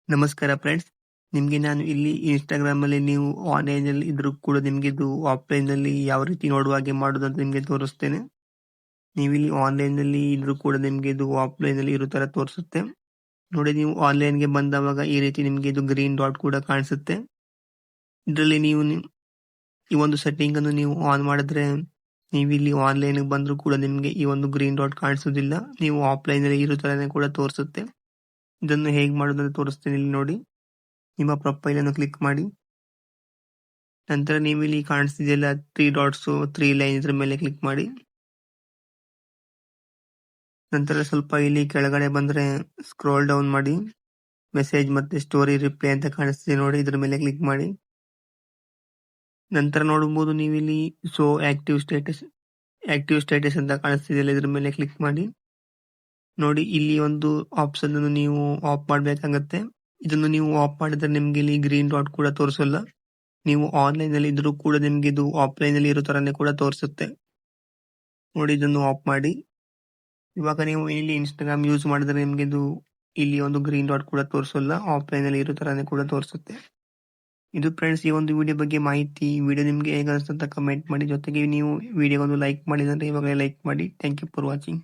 ನಮಸ್ಕಾರ ಫ್ರೆಂಡ್ಸ್. ನಿಮಗೆ ನಾನು ಇಲ್ಲಿ ಇನ್‌ಸ್ಟಾಗ್ರಾಮಲ್ಲಿ ನೀವು ಆನ್‌ಲೈನಲ್ಲಿ ಇದ್ರೂ ಕೂಡ ನಿಮಗೆ ಇದು ಆಫ್‌ಲೈನ್‌ನಲ್ಲಿ ಯಾವ ರೀತಿ ನೋಡುವ ಹಾಗೆ ಮಾಡೋದಂತ ನಿಮಗೆ ತೋರಿಸ್ತೇನೆ. ನೀವಿಲ್ಲಿ ಆನ್‌ಲೈನ್‌ನಲ್ಲಿ ಇದ್ರೂ ಕೂಡ ನಿಮಗೆ ಇದು ಆಫ್‌ಲೈನ್‌ನಲ್ಲಿ ಇರೋ ತರ ತೋರಿಸುತ್ತೆ. ನೋಡಿ, ನೀವು ಆನ್‌ಲೈನ್‌ಗೆ ಬಂದವಾಗ ಈ ರೀತಿ ನಿಮಗೆ ಇದು ಗ್ರೀನ್ ಡಾಟ್ ಕೂಡ ಕಾಣಿಸುತ್ತೆ. ಇದರಲ್ಲಿ ನೀವು ಈ ಒಂದು ಸೆಟ್ಟಿಂಗ್ ಅನ್ನು ನೀವು ಆನ್ ಮಾಡಿದ್ರೆ ನೀವಿಲ್ಲಿ ಆನ್‌ಲೈನ್‌ಗೆ ಬಂದರೂ ಕೂಡ ನಿಮಗೆ ಈ ಒಂದು ಗ್ರೀನ್ ಡಾಟ್ ಕಾಣಿಸುವುದಿಲ್ಲ. ನೀವು ಆಫ್‌ಲೈನ್‌ನಲ್ಲಿ ಇರೋ ತರನೇ ಕೂಡ ತೋರಿಸುತ್ತೆ. ಇದನ್ನು ಹೇಗೆ ಮಾಡೋದಂತ ತೋರಿಸ್ತೇನೆ. ಇಲ್ಲಿ ನೋಡಿ, ನಿಮ್ಮ ಪ್ರೊಫೈಲ್ ಅನ್ನು ಕ್ಲಿಕ್ ಮಾಡಿ. ನಂತರ ನೀವು ಇಲ್ಲಿ ಕಾಣಿಸ್ತಿದೆಯಲ್ಲ 3 ಡಾಟ್ಸ್ 3 ಲೈನ್, ಇದ್ರ ಮೇಲೆ ಕ್ಲಿಕ್ ಮಾಡಿ. ನಂತರ ಸ್ವಲ್ಪ ಇಲ್ಲಿ ಕೆಳಗಡೆ ಬಂದ್ರೆ ಸ್ಕ್ರೋಲ್ ಡೌನ್ ಮಾಡಿ. ಮೆಸೇಜ್ ಮತ್ತೆ ಸ್ಟೋರಿ ರಿಪ್ಲೈ ಅಂತ ಕಾಣಿಸ್ತಿದೆ ನೋಡಿ, ಇದ್ರ ಮೇಲೆ ಕ್ಲಿಕ್ ಮಾಡಿ. ನಂತರ ನೋಡಬಹುದು ನೀವು ಇಲ್ಲಿ ಶೋ ಆಕ್ಟಿವ್ ಸ್ಟೇಟಸ್ ಅಂತ ಕಾಣಿಸ್ತಿದೆಯಲ್ಲ, ಇದ್ರ ಮೇಲೆ ಕ್ಲಿಕ್ ಮಾಡಿ. ನೋಡಿ, ಇಲ್ಲಿ ಒಂದು ಆಪ್ಷನ್ ಅನ್ನು ನೀವು ಆಫ್ ಮಾಡಬೇಕಾಗತ್ತೆ. ಇದನ್ನು ನೀವು ಆಫ್ ಮಾಡಿದ್ರೆ ನಿಮ್ಗೆ ಇಲ್ಲಿ ಗ್ರೀನ್ ಡಾಟ್ ಕೂಡ ತೋರಿಸಲ್ಲ. ನೀವು ಆನ್‌ಲೈನ್ ಅಲ್ಲಿ ಇದ್ರೂ ಕೂಡ ನಿಮ್ಗೆ ಇದು ಆಫ್‌ಲೈನ್ ಅಲ್ಲಿ ಇರೋ ತರನೇ ಕೂಡ ತೋರಿಸುತ್ತೆ. ನೋಡಿ, ಇದನ್ನು ಆಫ್ ಮಾಡಿ. ಇವಾಗ ನೀವು ಇಲ್ಲಿ ಇನ್‌ಸ್ಟಾಗ್ರಾಮ್ ಯೂಸ್ ಮಾಡಿದ್ರೆ ನಿಮ್ಗೆ ಇದು ಇಲ್ಲಿ ಒಂದು ಗ್ರೀನ್ ಡಾಟ್ ಕೂಡ ತೋರಿಸಲ್ಲ, ಆಫ್‌ಲೈನ್ ಅಲ್ಲಿ ಇರೋ ತರನೇ ಕೂಡ ತೋರಿಸುತ್ತೆ. ಇದು ಫ್ರೆಂಡ್ಸ್ ಈ ಒಂದು ವಿಡಿಯೋ ಬಗ್ಗೆ ಮಾಹಿತಿ. ವಿಡಿಯೋ ನಿಮ್ಗೆ ಹೇಗೆ ಅನಿಸ್ತು ಅಂತ ಕಮೆಂಟ್ ಮಾಡಿ. ಜೊತೆಗೆ ನೀವು ವಿಡಿಯೋಗೊಂದು ಲೈಕ್ ಮಾಡಿದ್ರೆ ಇವಾಗಲೇ ಲೈಕ್ ಮಾಡಿ. Thank you for watching.